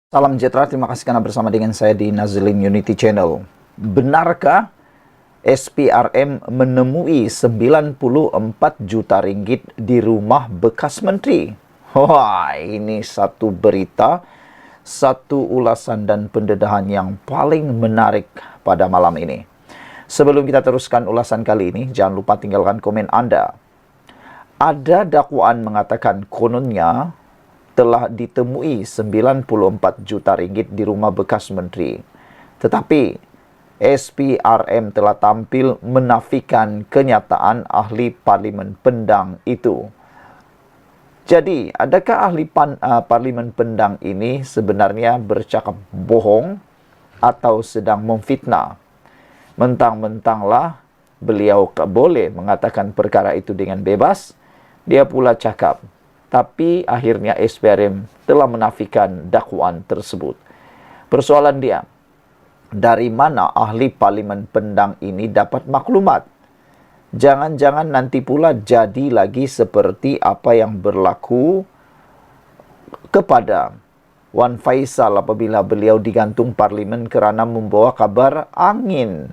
Salam sejahtera, terima kasih karena bersama dengan saya di Nazilin Unity Channel. Benarkah SPRM menemui 94 juta ringgit di rumah bekas menteri? Wah, ini satu berita, satu ulasan dan pendedahan yang paling menarik pada malam ini. Sebelum kita teruskan ulasan kali ini, jangan lupa tinggalkan komen Anda. Ada dakwaan mengatakan kononnya telah ditemui 94 juta ringgit di rumah bekas menteri. Tetapi SPRM telah tampil menafikan kenyataan ahli Parlimen Pendang itu. Jadi, adakah ahli Parlimen Pendang ini sebenarnya bercakap bohong atau sedang memfitnah? Mentang-mentanglah beliau boleh mengatakan perkara itu dengan bebas, dia pula cakap. Tapi akhirnya SPRM telah menafikan dakwaan tersebut. Persoalan dia, dari mana ahli Parlimen Pendang ini dapat maklumat? Jangan-jangan nanti pula jadi lagi seperti apa yang berlaku kepada Wan Faisal apabila beliau digantung Parlimen kerana membawa kabar angin.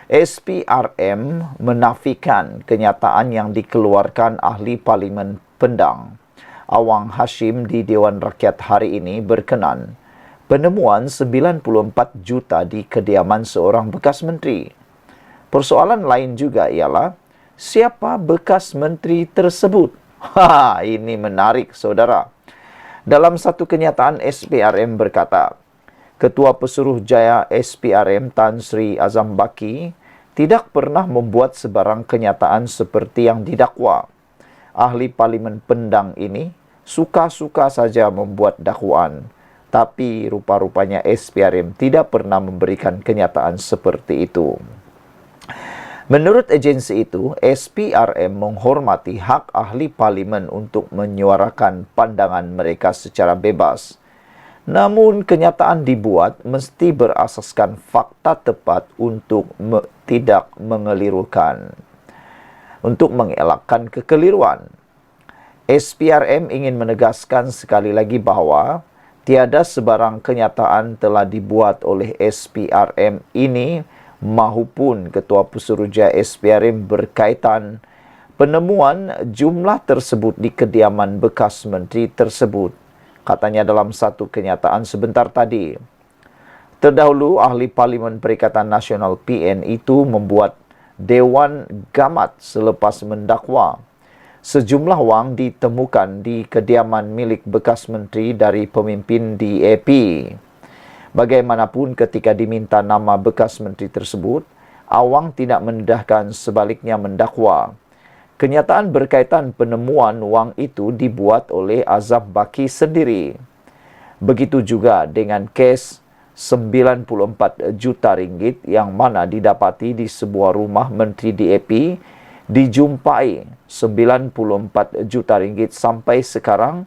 SPRM menafikan kenyataan yang dikeluarkan ahli Parlimen Pendang, Awang Hashim, di Dewan Rakyat hari ini berkenan penemuan 94 juta di kediaman seorang bekas menteri. Persoalan lain juga ialah siapa bekas menteri tersebut? Ini menarik, saudara. Dalam satu kenyataan, SPRM berkata, Ketua Pesuruhjaya SPRM Tan Sri Azam Baki tidak pernah membuat sebarang kenyataan seperti yang didakwa. Ahli Parlimen Pendang ini suka-suka saja membuat dakwaan, tapi rupa-rupanya SPRM tidak pernah memberikan kenyataan seperti itu. Menurut agensi itu, SPRM menghormati hak ahli parlimen untuk menyuarakan pandangan mereka secara bebas. Namun, kenyataan dibuat mesti berasaskan fakta tepat untuk tidak mengelirukan, untuk mengelakkan kekeliruan. SPRM ingin menegaskan sekali lagi bahawa tiada sebarang kenyataan telah dibuat oleh SPRM ini mahupun Ketua Pesuruhjaya SPRM berkaitan penemuan jumlah tersebut di kediaman bekas menteri tersebut. Katanya dalam satu kenyataan sebentar tadi. Terdahulu, ahli Parlimen Perikatan Nasional PN itu membuat Dewan Gamat selepas mendakwa sejumlah wang ditemukan di kediaman milik bekas menteri dari pemimpin DAP. Bagaimanapun ketika diminta nama bekas menteri tersebut, Awang tidak mendedahkan, sebaliknya mendakwa. Kenyataan berkaitan penemuan wang itu dibuat oleh Azam Baki sendiri. Begitu juga dengan kes 94 juta ringgit yang mana didapati di sebuah rumah menteri DAP, dijumpai 94 juta ringgit. Sampai sekarang,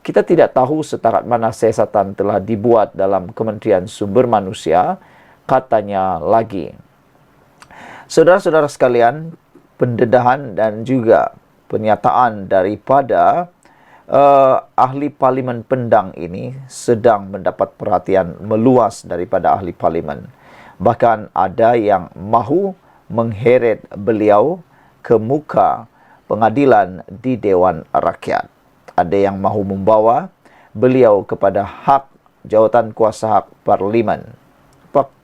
kita tidak tahu setakat mana siasatan telah dibuat dalam Kementerian Sumber Manusia, katanya lagi. Saudara-saudara sekalian, pendedahan dan juga pernyataan daripada ahli Parlimen Pendang ini sedang mendapat perhatian meluas daripada ahli Parlimen. Bahkan ada yang mahu mengheret beliau ke muka pengadilan di Dewan Rakyat. Ada yang mahu membawa beliau kepada hak jawatan kuasa hak Parlimen.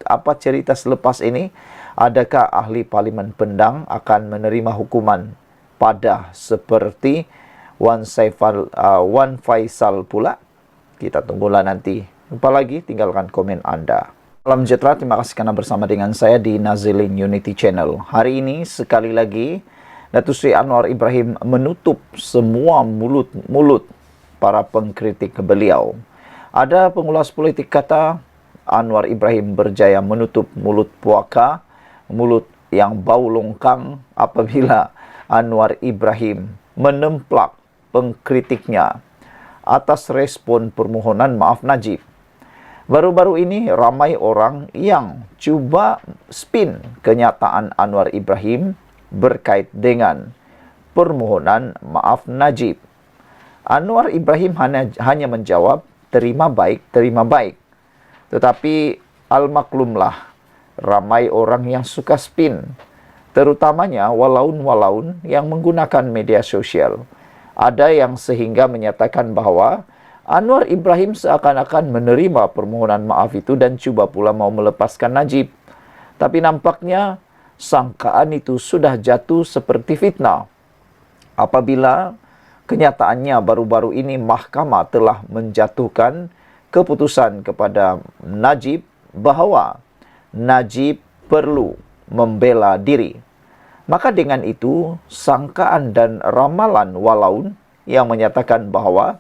Apa cerita selepas ini? Adakah ahli Parlimen Pendang akan menerima hukuman padah seperti Wan Faisal pula? Kita tunggulah nanti. Jumpa lagi, tinggalkan komen Anda. Salam sejahtera, terima kasih karena bersama dengan saya di Nazilin Unity Channel. Hari ini sekali lagi Datuk Seri Anwar Ibrahim menutup semua mulut para pengkritik beliau. Ada pengulas politik kata Anwar Ibrahim berjaya menutup mulut puaka, mulut yang bau longkang apabila Anwar Ibrahim menemplak pengkritiknya atas respon permohonan maaf Najib. Baru-baru ini ramai orang yang cuba spin kenyataan Anwar Ibrahim berkait dengan permohonan maaf Najib. Anwar Ibrahim hanya menjawab terima baik. Tetapi al-maklumlah, ramai orang yang suka spin, terutamanya walaun-walaun yang menggunakan media sosial. Ada yang sehingga menyatakan bahwa Anwar Ibrahim seakan-akan menerima permohonan maaf itu dan cuba pula mau melepaskan Najib. Tapi nampaknya sangkaan itu sudah jatuh seperti fitnah. Apabila kenyataannya baru-baru ini mahkamah telah menjatuhkan keputusan kepada Najib bahawa Najib perlu membela diri. Maka dengan itu, sangkaan dan ramalan walaun yang menyatakan bahawa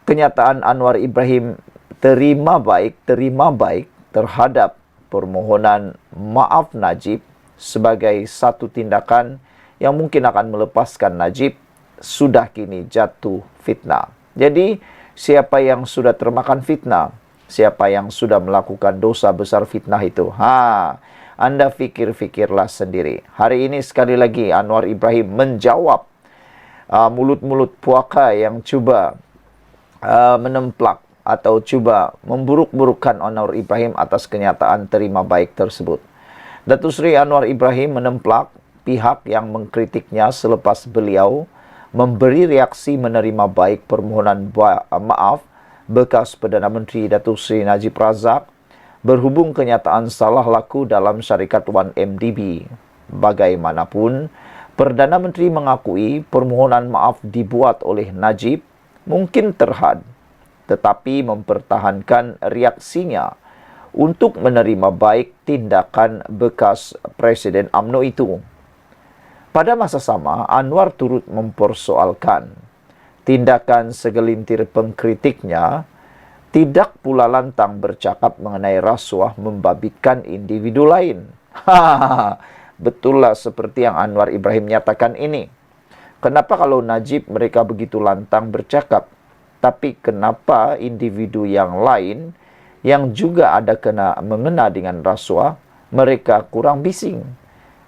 kenyataan Anwar Ibrahim terima baik terhadap permohonan maaf Najib sebagai satu tindakan yang mungkin akan melepaskan Najib sudah kini jatuh fitnah. Jadi, siapa yang sudah termakan fitnah, siapa yang sudah melakukan dosa besar fitnah itu, Anda fikir-fikirlah sendiri. Hari ini sekali lagi Anwar Ibrahim menjawab mulut-mulut puaka yang cuba menemplak atau cuba memburuk-burukkan Anwar Ibrahim atas kenyataan terima baik tersebut. Datuk Seri Anwar Ibrahim menemplak pihak yang mengkritiknya selepas beliau memberi reaksi menerima baik permohonan maaf bekas Perdana Menteri Datuk Seri Najib Razak berhubung kenyataan salah laku dalam syarikat 1MDB. Bagaimanapun, Perdana Menteri mengakui permohonan maaf dibuat oleh Najib mungkin terhad, tetapi mempertahankan reaksinya untuk menerima baik tindakan bekas Presiden UMNO itu. Pada masa sama, Anwar turut mempersoalkan tindakan segelintir pengkritiknya tidak pula lantang bercakap mengenai rasuah membabitkan individu lain. Betullah seperti yang Anwar Ibrahim nyatakan ini. Kenapa kalau Najib mereka begitu lantang bercakap? Tapi kenapa individu yang lain yang juga ada mengena dengan rasuah, mereka kurang bising?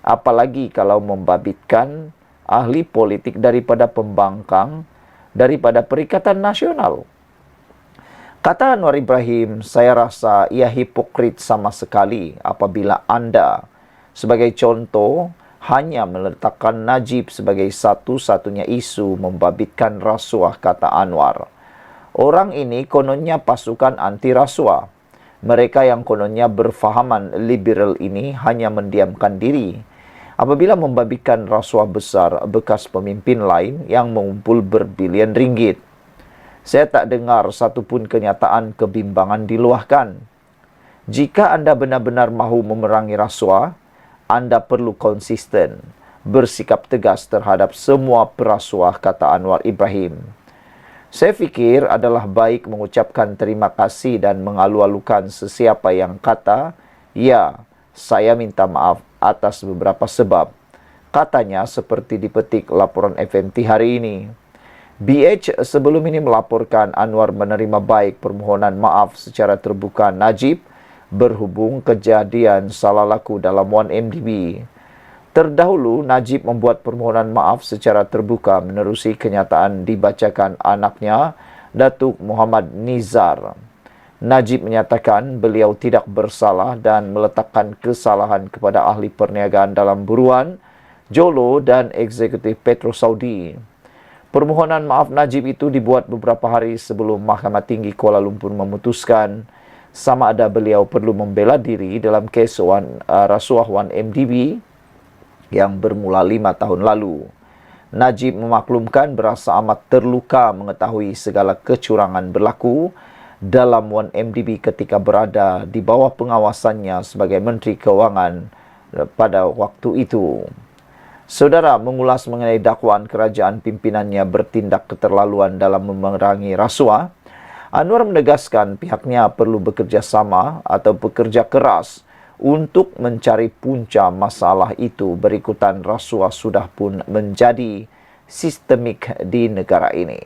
Apalagi kalau membabitkan ahli politik daripada pembangkang, daripada Perikatan Nasional. Kata Anwar Ibrahim, saya rasa ia hipokrit sama sekali apabila Anda sebagai contoh hanya meletakkan Najib sebagai satu-satunya isu membabitkan rasuah, kata Anwar. Orang ini kononnya pasukan anti rasuah. Mereka yang kononnya berfahaman liberal ini hanya mendiamkan diri apabila membabitkan rasuah besar bekas pemimpin lain yang mengumpul berbilion ringgit. Saya tak dengar satupun kenyataan kebimbangan diluahkan. Jika Anda benar-benar mahu memerangi rasuah, Anda perlu konsisten, bersikap tegas terhadap semua perasuah, kata Anwar Ibrahim. Saya fikir adalah baik mengucapkan terima kasih dan mengalu-alukan sesiapa yang kata, ya, saya minta maaf atas beberapa sebab. Katanya seperti dipetik laporan FNT hari ini. BH sebelum ini melaporkan Anwar menerima baik permohonan maaf secara terbuka Najib berhubung kejadian salah laku dalam 1MDB. Terdahulu, Najib membuat permohonan maaf secara terbuka menerusi kenyataan dibacakan anaknya, Datuk Muhammad Nizar. Najib menyatakan beliau tidak bersalah dan meletakkan kesalahan kepada ahli perniagaan dalam buruan, Jolo dan eksekutif Petro Saudi. Permohonan maaf Najib itu dibuat beberapa hari sebelum Mahkamah Tinggi Kuala Lumpur memutuskan sama ada beliau perlu membela diri dalam kes rasuah 1MDB yang bermula 5 tahun lalu. Najib memaklumkan berasa amat terluka mengetahui segala kecurangan berlaku dalam 1MDB ketika berada di bawah pengawasannya sebagai Menteri Keuangan pada waktu itu. Saudara mengulas mengenai dakwaan kerajaan pimpinannya bertindak keterlaluan dalam memerangi rasuah. Anwar menegaskan pihaknya perlu bekerja sama atau bekerja keras untuk mencari punca masalah itu berikutan rasuah sudah pun menjadi sistemik di negara ini.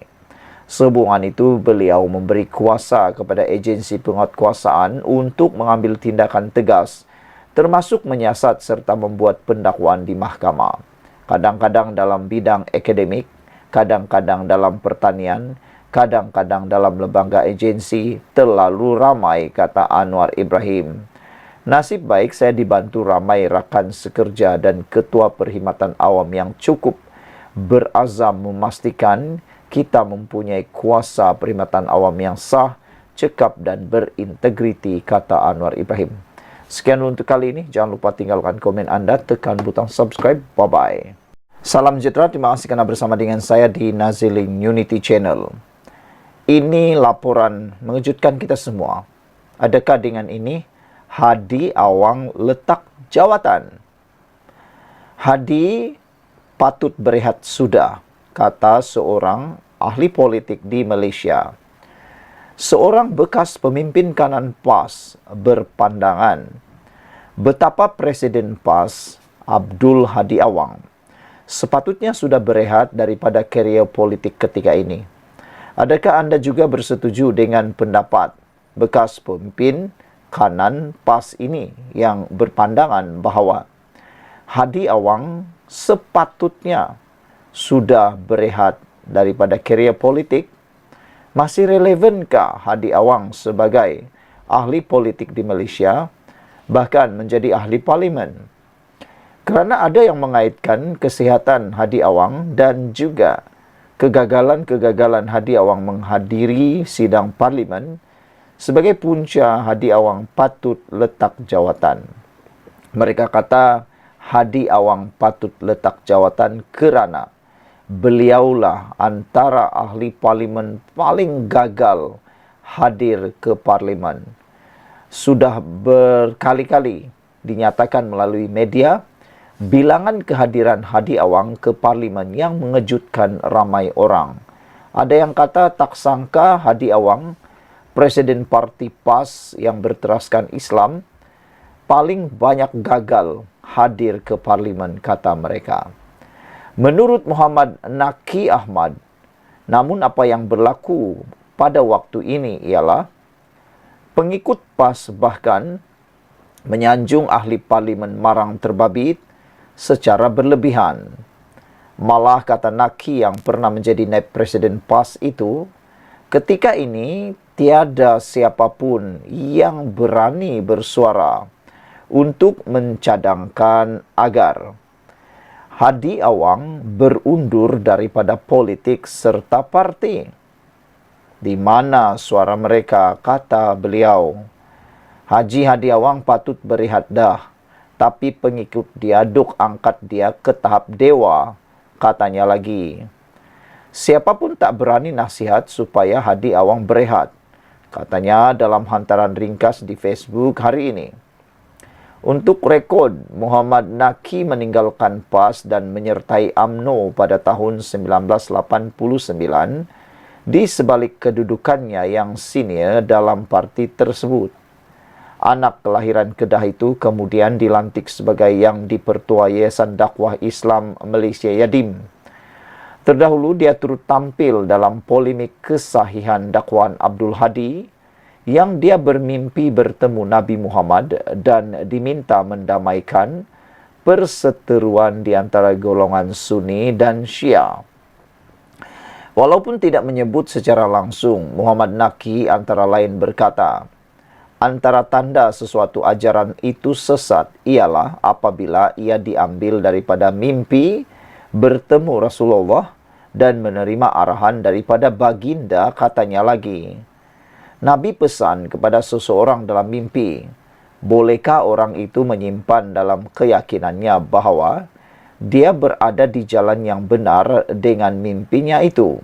Sehubungan itu, beliau memberi kuasa kepada agensi penguatkuasaan untuk mengambil tindakan tegas, termasuk menyiasat serta membuat pendakwaan di mahkamah. Kadang-kadang dalam bidang akademik, kadang-kadang dalam pertanian, Kadang-kadang dalam lembaga agensi terlalu ramai, kata Anwar Ibrahim. Nasib baik saya dibantu ramai rakan sekerja dan ketua perkhidmatan awam yang cukup berazam memastikan kita mempunyai kuasa perkhidmatan awam yang sah, cekap dan berintegriti, kata Anwar Ibrahim. Sekian untuk kali ini. Jangan lupa tinggalkan komen anda, tekan butang subscribe. Bye-bye. Salam sejahtera, terima kasih kerana bersama dengan saya di Nazilin Unity Channel. Ini laporan mengejutkan kita semua. Adakah dengan ini Hadi Awang letak jawatan? Hadi patut berehat sudah, kata seorang ahli politik di Malaysia. Seorang bekas pemimpin kanan PAS berpandangan betapa Presiden PAS Abdul Hadi Awang sepatutnya sudah berehat daripada karier politik ketika ini. Adakah anda juga bersetuju dengan pendapat bekas pemimpin kanan PAS ini yang berpandangan bahawa Hadi Awang sepatutnya sudah berehat daripada karier politik? Masih relevankah Hadi Awang sebagai ahli politik di Malaysia, bahkan menjadi ahli parlimen? Kerana ada yang mengaitkan kesihatan Hadi Awang dan juga kegagalan-kegagalan Hadi Awang menghadiri sidang parlimen sebagai punca Hadi Awang patut letak jawatan. Mereka kata Hadi Awang patut letak jawatan kerana beliaulah antara ahli parlimen paling gagal hadir ke parlimen. Sudah berkali-kali dinyatakan melalui media bilangan kehadiran Hadi Awang ke parlimen yang mengejutkan ramai orang. Ada yang kata tak sangka Hadi Awang, Presiden Parti PAS yang berteraskan Islam, paling banyak gagal hadir ke parlimen, kata mereka. Menurut Muhammad Naqi Ahmad, namun apa yang berlaku pada waktu ini ialah pengikut PAS bahkan menyanjung ahli parlimen Marang Terbabit secara berlebihan. Malah kata Naqi yang pernah menjadi naib presiden PAS itu, ketika ini tiada siapapun yang berani bersuara untuk mencadangkan agar Hadi Awang berundur daripada politik serta parti. Di mana suara mereka, kata beliau, Haji Hadi Awang patut berehat dah, tapi pengikut dia duk angkat dia ke tahap dewa, katanya lagi. Siapapun tak berani nasihat supaya Hadi Awang berehat, katanya dalam hantaran ringkas di Facebook hari ini. Untuk rekod, Muhammad Naqi meninggalkan PAS dan menyertai UMNO pada tahun 1989 di sebalik kedudukannya yang senior dalam parti tersebut. Anak kelahiran Kedah itu kemudian dilantik sebagai Yang di-Pertua Yayasan Dakwah Islam Malaysia Yadim. Terdahulu dia turut tampil dalam polemik kesahihan dakwaan Abdul Hadi yang dia bermimpi bertemu Nabi Muhammad dan diminta mendamaikan perseteruan di antara golongan Sunni dan Syiah. Walaupun tidak menyebut secara langsung, Muhammad Naqi antara lain berkata, antara tanda sesuatu ajaran itu sesat ialah apabila ia diambil daripada mimpi bertemu Rasulullah dan menerima arahan daripada baginda, katanya lagi. Nabi pesan kepada seseorang dalam mimpi, bolehkah orang itu menyimpan dalam keyakinannya bahawa dia berada di jalan yang benar dengan mimpinya itu?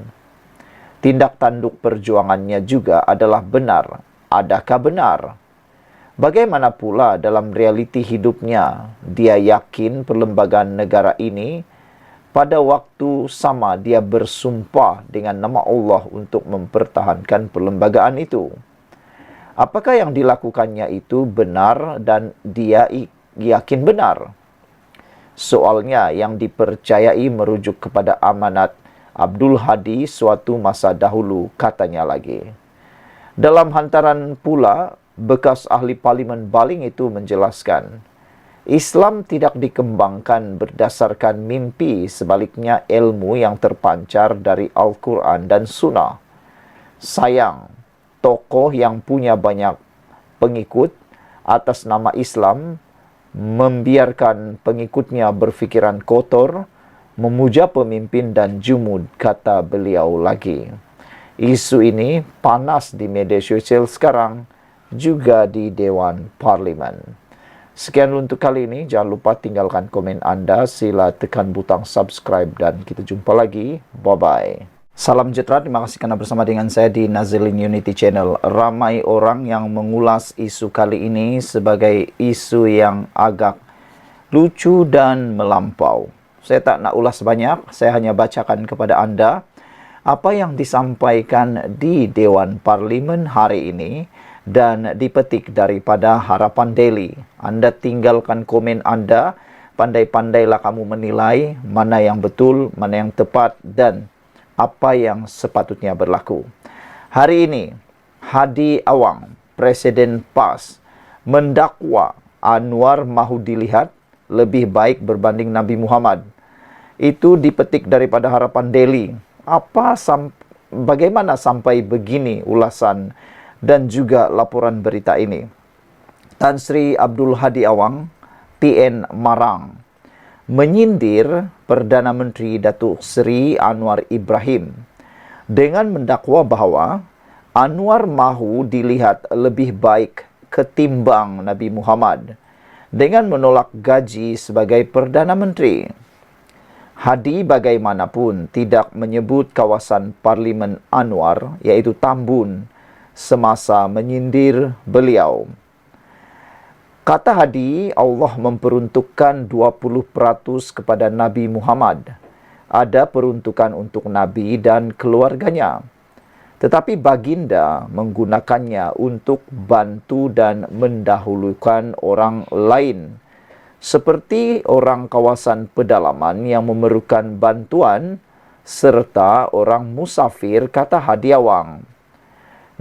Tindak tanduk perjuangannya juga adalah benar. Adakah benar? Bagaimana pula dalam realiti hidupnya, dia yakin perlembagaan negara ini pada waktu sama dia bersumpah dengan nama Allah untuk mempertahankan perlembagaan itu. Apakah yang dilakukannya itu benar dan dia yakin benar? Soalnya yang dipercayai merujuk kepada amanat Abdul Hadi suatu masa dahulu, katanya lagi. Dalam hantaran pula, bekas ahli parlimen Baling itu menjelaskan, Islam tidak dikembangkan berdasarkan mimpi, sebaliknya ilmu yang terpancar dari Al-Quran dan Sunnah. Sayang, tokoh yang punya banyak pengikut atas nama Islam membiarkan pengikutnya berfikiran kotor, memuja pemimpin dan jumud, kata beliau lagi. Isu ini panas di media sosial sekarang, juga di Dewan Parlimen. Sekian untuk kali ini. Jangan lupa tinggalkan komen Anda, sila tekan butang subscribe dan kita jumpa lagi. Bye-bye. Salam sejahtera, terima kasih karena bersama dengan saya di Nazilin Unity Channel. Ramai orang yang mengulas isu kali ini sebagai isu yang agak lucu dan melampau. Saya tak nak ulas banyak, saya hanya bacakan kepada Anda apa yang disampaikan di Dewan Parlimen hari ini dan dipetik daripada Harapan Daily. Anda tinggalkan komen Anda, pandai-pandailah kamu menilai mana yang betul, mana yang tepat dan apa yang sepatutnya berlaku. Hari ini, Hadi Awang, Presiden PAS, mendakwa Anwar mahu dilihat lebih baik berbanding Nabi Muhammad. Itu dipetik daripada Harapan Daily. Bagaimana sampai begini ulasan dan juga laporan berita ini? Tan Sri Abdul Hadi Awang, PN Marang, menyindir Perdana Menteri Datuk Seri Anwar Ibrahim dengan mendakwa bahawa Anwar mahu dilihat lebih baik ketimbang Nabi Muhammad dengan menolak gaji sebagai Perdana Menteri. Hadi bagaimanapun tidak menyebut kawasan Parlimen Anwar, iaitu Tambun, semasa menyindir beliau. Kata Hadi, Allah memperuntukkan 20% kepada Nabi Muhammad. Ada peruntukan untuk Nabi dan keluarganya. Tetapi baginda menggunakannya untuk bantu dan mendahulukan orang lain. Seperti orang kawasan pedalaman yang memerlukan bantuan serta orang musafir, kata Hadi Awang.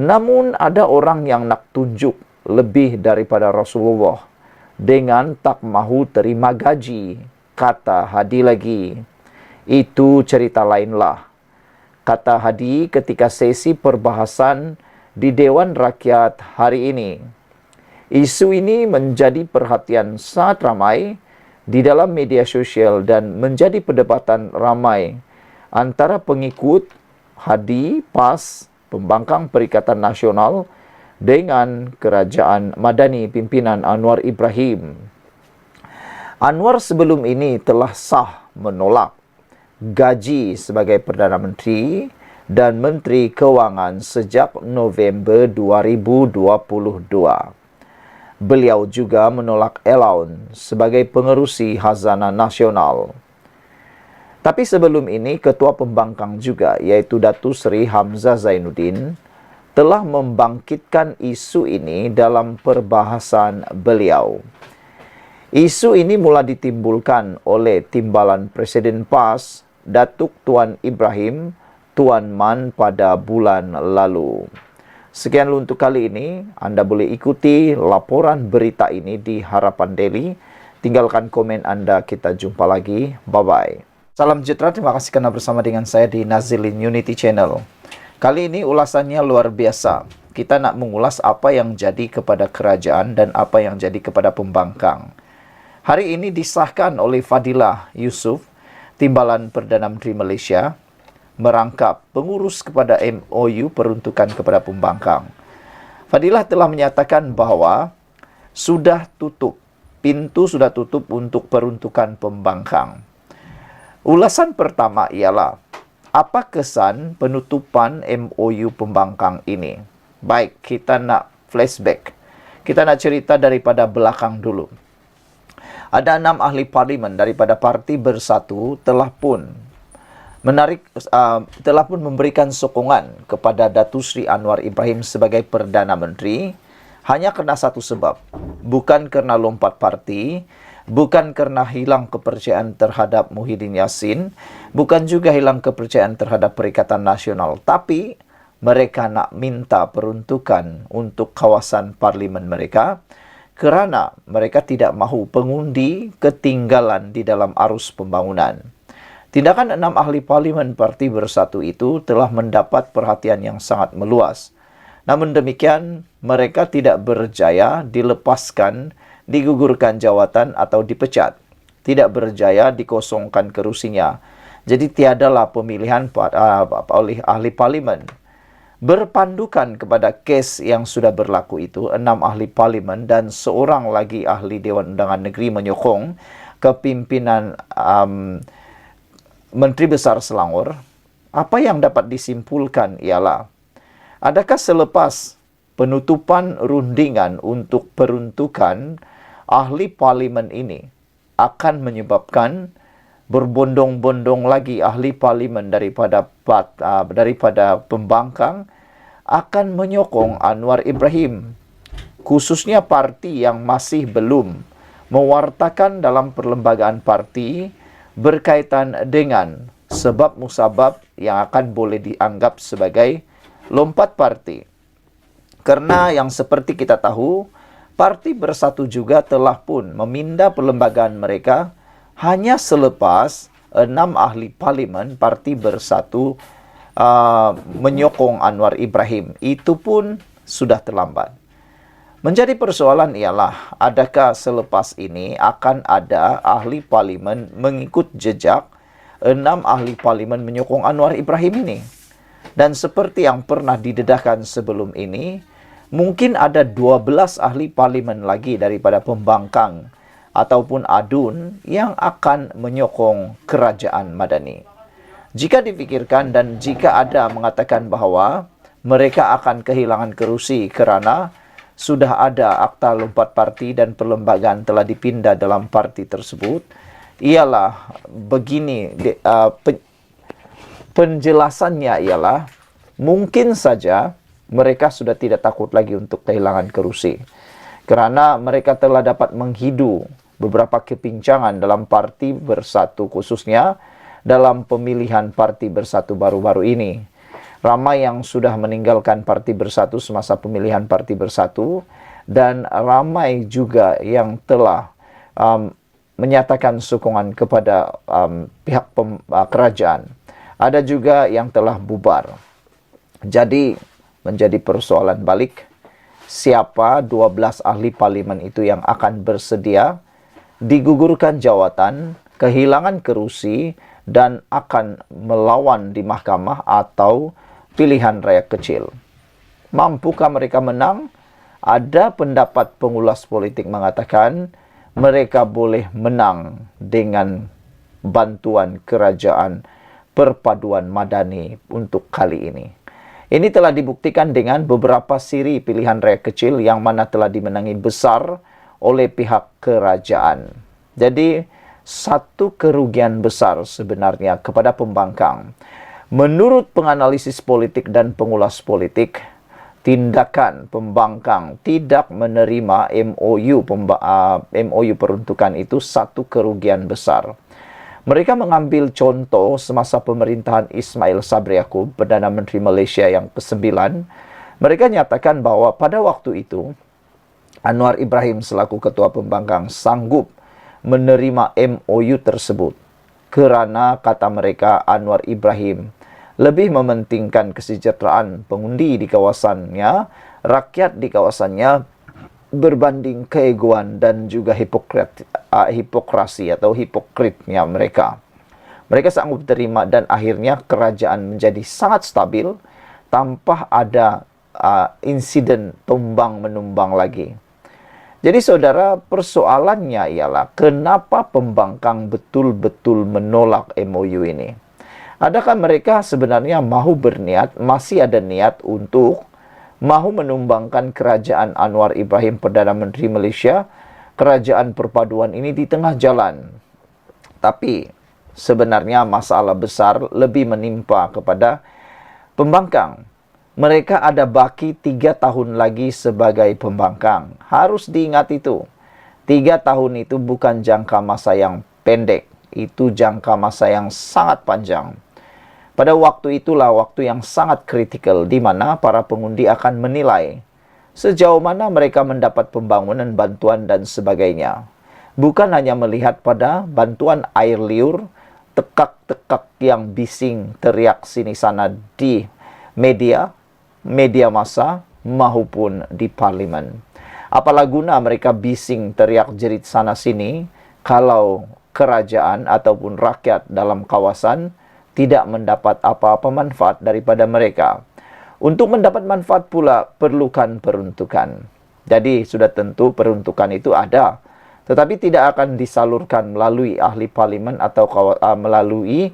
Namun ada orang yang nak tunjuk lebih daripada Rasulullah dengan tak mahu terima gaji, kata Hadi lagi. Itu cerita lainlah, kata Hadi ketika sesi perbahasan di Dewan Rakyat hari ini. Isu ini menjadi perhatian sangat ramai di dalam media sosial dan menjadi perdebatan ramai antara pengikut Hadi PAS, Pembangkang Perikatan Nasional, dengan Kerajaan Madani pimpinan Anwar Ibrahim. Anwar sebelum ini telah sah menolak gaji sebagai Perdana Menteri dan Menteri Kewangan sejak November 2022. Beliau juga menolak allowance sebagai pengerusi Khazanah Nasional. Tapi sebelum ini, Ketua Pembangkang juga, iaitu Datuk Seri Hamzah Zainuddin, telah membangkitkan isu ini dalam perbahasan beliau. Isu ini mula ditimbulkan oleh timbalan Presiden PAS, Datuk Tuan Ibrahim Tuan Man pada bulan lalu. Sekian untuk kali ini. Anda boleh ikuti laporan berita ini di Harapan Daily. Tinggalkan komen Anda, kita jumpa lagi. Bye-bye. Salam sejahtera, terima kasih karena bersama dengan saya di Nazilin Unity Channel. Kali ini ulasannya luar biasa. Kita nak mengulas apa yang jadi kepada kerajaan dan apa yang jadi kepada pembangkang. Hari ini disahkan oleh Fadilah Yusof, Timbalan Perdana Menteri Malaysia, merangkap pengurus kepada MOU peruntukan kepada pembangkang. Fadilah telah menyatakan bahawa pintu sudah tutup untuk peruntukan pembangkang. Ulasan pertama ialah, apa kesan penutupan MOU pembangkang ini? Baik, kita nak flashback. Kita nak cerita daripada belakang dulu. Ada 6 ahli parlimen daripada Parti Bersatu telah pun memberikan sokongan kepada Datuk Seri Anwar Ibrahim sebagai Perdana Menteri hanya kerana satu sebab. Bukan kerana lompat parti, bukan kerana hilang kepercayaan terhadap Muhyiddin Yassin, bukan juga hilang kepercayaan terhadap Perikatan Nasional, tapi mereka nak minta peruntukan untuk kawasan parlimen mereka kerana mereka tidak mahu pengundi ketinggalan di dalam arus pembangunan. Tindakan 6 ahli parlimen Parti Bersatu itu telah mendapat perhatian yang sangat meluas. Namun demikian, mereka tidak berjaya dilepaskan, digugurkan jawatan atau dipecat. Tidak berjaya dikosongkan kerusinya. Jadi tiadalah pemilihan oleh ahli parlimen. Berpandukan kepada kes yang sudah berlaku itu, 6 ahli parlimen dan seorang lagi ahli Dewan Undangan Negeri menyokong kepimpinan Menteri Besar Selangor. Apa yang dapat disimpulkan ialah, adakah selepas penutupan rundingan untuk peruntukan ahli parlimen ini akan menyebabkan berbondong-bondong lagi ahli parlimen daripada pembangkang akan menyokong Anwar Ibrahim, khususnya parti yang masih belum mewartakan dalam perlembagaan parti berkaitan dengan sebab musabab yang akan boleh dianggap sebagai lompat parti. Karena yang seperti kita tahu, Parti Bersatu juga telah pun memindah perlembagaan mereka hanya selepas 6 ahli parlimen Parti Bersatu menyokong Anwar Ibrahim. Itu pun sudah terlambat. Menjadi persoalan ialah, adakah selepas ini akan ada ahli parlimen mengikut jejak 6 ahli parlimen menyokong Anwar Ibrahim ini? Dan seperti yang pernah didedahkan sebelum ini, mungkin ada 12 ahli parlimen lagi daripada pembangkang ataupun adun yang akan menyokong kerajaan Madani. Jika dipikirkan dan jika ada mengatakan bahawa mereka akan kehilangan kerusi kerana sudah ada akta lompat parti dan perlembagaan telah dipindah dalam parti tersebut, ialah begini, penjelasannya ialah mungkin saja mereka sudah tidak takut lagi untuk kehilangan kerusi, kerana mereka telah dapat menghidu beberapa kepincangan dalam Parti Bersatu, khususnya dalam pemilihan Parti Bersatu baru-baru ini. Ramai yang sudah meninggalkan Parti Bersatu semasa pemilihan Parti Bersatu, dan ramai juga yang telah menyatakan sokongan kepada pihak kerajaan. Ada juga yang telah bubar. Jadi menjadi persoalan balik, siapa 12 ahli parlimen itu yang akan bersedia digugurkan jawatan, kehilangan kerusi, dan akan melawan di mahkamah atau pilihan raya kecil. Mampukah mereka menang? Ada pendapat pengulas politik mengatakan mereka boleh menang dengan bantuan kerajaan perpaduan Madani untuk kali ini. Ini telah dibuktikan dengan beberapa siri pilihan raya kecil yang mana telah dimenangi besar oleh pihak kerajaan. Jadi, satu kerugian besar sebenarnya kepada pembangkang. Menurut penganalisis politik dan pengulas politik, tindakan pembangkang tidak menerima MOU peruntukan itu satu kerugian besar. Mereka mengambil contoh semasa pemerintahan Ismail Sabri Yaakob, Perdana Menteri Malaysia yang ke-9. Mereka nyatakan bahawa pada waktu itu, Anwar Ibrahim selaku ketua pembangkang sanggup menerima MOU tersebut. Kerana kata mereka, Anwar Ibrahim lebih mementingkan kesejahteraan pengundi di kawasannya, rakyat di kawasannya, berbanding keegoan dan juga hipokrasi atau hipokritnya mereka. Mereka sanggup terima dan akhirnya kerajaan menjadi sangat stabil tanpa ada insiden tumbang-menumbang lagi. Jadi saudara, persoalannya ialah kenapa pembangkang betul-betul menolak MOU ini? Adakah mereka sebenarnya mahu berniat, masih ada niat untuk mahu menumbangkan kerajaan Anwar Ibrahim Perdana Menteri Malaysia, kerajaan perpaduan ini di tengah jalan? Tapi sebenarnya masalah besar lebih menimpa kepada pembangkang. Mereka ada baki 3 tahun lagi sebagai pembangkang. Harus diingat itu. 3 tahun itu bukan jangka masa yang pendek. Itu jangka masa yang sangat panjang. Pada waktu itulah waktu yang sangat kritikal di mana para pengundi akan menilai sejauh mana mereka mendapat pembangunan, bantuan dan sebagainya. Bukan hanya melihat pada bantuan air liur, tekak-tekak yang bising teriak sini sana di media massa maupun di parlimen. Apalah guna mereka bising teriak jerit sana sini kalau kerajaan ataupun rakyat dalam kawasan tidak mendapat apa-apa manfaat daripada mereka. Untuk mendapat manfaat pula perlukan peruntukan. Jadi sudah tentu peruntukan itu ada, tetapi tidak akan disalurkan melalui ahli parlimen atau melalui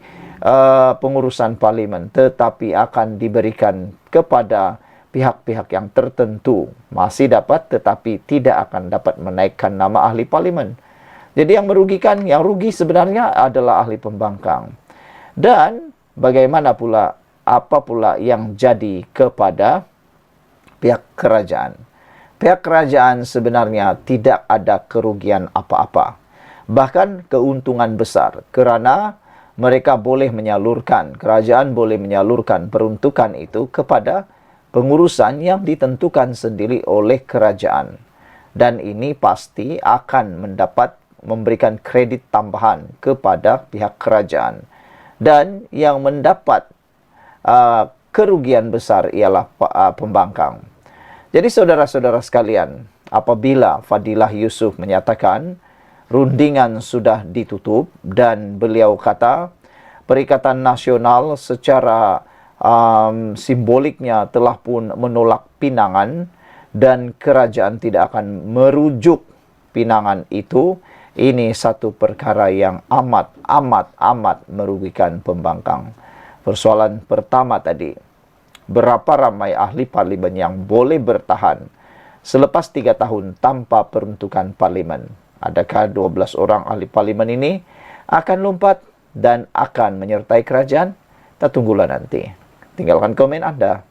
pengurusan parlimen, tetapi akan diberikan kepada pihak-pihak yang tertentu. Masih dapat, tetapi tidak akan dapat menaikkan nama ahli parlimen. Jadi yang merugikan, yang rugi sebenarnya adalah ahli pembangkang. Dan bagaimana pula, apa pula yang jadi kepada pihak kerajaan? Pihak kerajaan sebenarnya tidak ada kerugian apa-apa. Bahkan keuntungan besar kerana mereka boleh menyalurkan, kerajaan boleh menyalurkan peruntukan itu kepada pengurusan yang ditentukan sendiri oleh kerajaan. Dan ini pasti akan memberikan kredit tambahan kepada pihak kerajaan. Dan yang mendapat kerugian besar ialah pembangkang. Jadi saudara-saudara sekalian, apabila Fadilah Yusof menyatakan rundingan sudah ditutup dan beliau kata Perikatan Nasional secara simboliknya telah pun menolak pinangan dan kerajaan tidak akan merujuk pinangan itu, ini satu perkara yang amat merugikan pembangkang. Persoalan pertama tadi, berapa ramai ahli parlimen yang boleh bertahan selepas 3 tahun tanpa peruntukan parlimen? Adakah 12 orang ahli parlimen ini akan lompat dan akan menyertai kerajaan? Kita tunggulah nanti. Tinggalkan komen Anda.